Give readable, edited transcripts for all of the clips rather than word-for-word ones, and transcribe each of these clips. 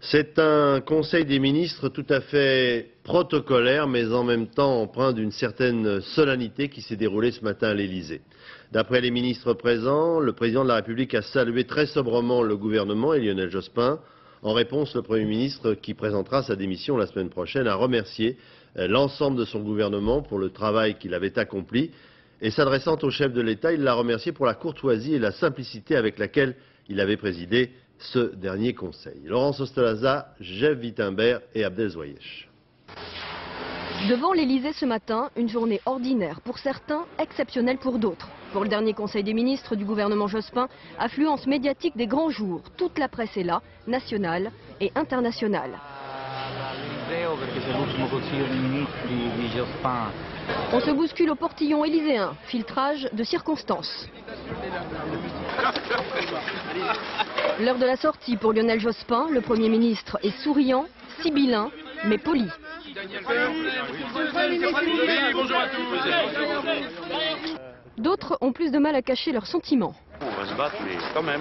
C'est un Conseil des ministres tout à fait protocolaire, mais en même temps empreint d'une certaine solennité qui s'est déroulée ce matin à l'Élysée. D'après les ministres présents, le président de la République a salué très sobrement le gouvernement et Lionel Jospin. En réponse, le Premier ministre, qui présentera sa démission la semaine prochaine, a remercié l'ensemble de son gouvernement pour le travail qu'il avait accompli. Et s'adressant au chef de l'État, il l'a remercié pour la courtoisie et la simplicité avec laquelle il avait présidé ce dernier conseil. Laurence Ostolaza, Jeff Wittenberg et Abdel Zouayesh. Devant l'Élysée ce matin, une journée ordinaire pour certains, exceptionnelle pour d'autres. Pour le dernier conseil des ministres du gouvernement Jospin, affluence médiatique des grands jours. Toute la presse est là, nationale et internationale. On se bouscule au portillon élyséen, filtrage de circonstances. L'heure de la sortie pour Lionel Jospin, le Premier ministre est souriant, sibyllin, mais poli. D'autres ont plus de mal à cacher leurs sentiments. On va se battre, mais quand même,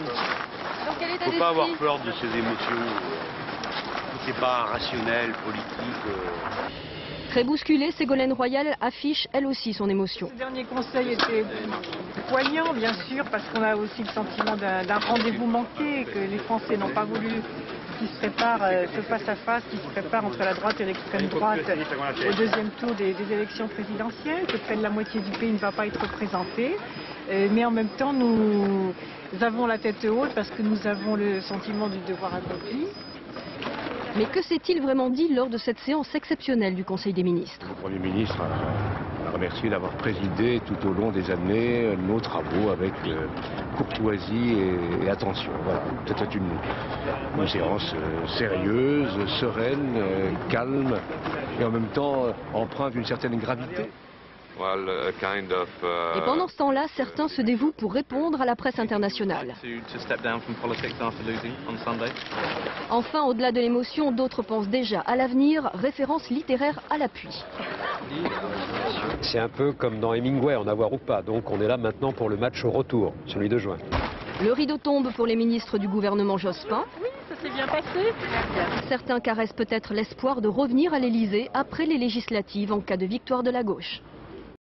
il ne faut pas avoir peur de ces émotions. Tout n'est pas rationnel, politique. Très bousculée, Ségolène Royal affiche elle aussi son émotion. Ce dernier conseil était poignant, bien sûr, parce qu'on a aussi le sentiment d'un rendez-vous manqué, que les Français n'ont pas voulu qu'il se prépare ce face-à-face, qui se prépare entre la droite et l'extrême droite au deuxième tour des élections présidentielles, que près de la moitié du pays ne va pas être représenté. Mais en même temps, nous avons la tête haute parce que nous avons le sentiment du devoir accompli. Mais que s'est-il vraiment dit lors de cette séance exceptionnelle du Conseil des ministres? Le Premier ministre a remercié d'avoir présidé tout au long des années nos travaux avec courtoisie et attention. Voilà, c'était une séance sérieuse, sereine, calme et en même temps empreinte d'une certaine gravité. Et pendant ce temps-là, certains se dévouent pour répondre à la presse internationale. Enfin, au-delà de l'émotion, d'autres pensent déjà à l'avenir, référence littéraire à l'appui. C'est un peu comme dans Hemingway, en avoir ou pas. Donc on est là maintenant pour le match au retour, celui de juin. Le rideau tombe pour les ministres du gouvernement Jospin. Oui, ça s'est bien passé. Certains caressent peut-être l'espoir de revenir à l'Élysée après les législatives en cas de victoire de la gauche.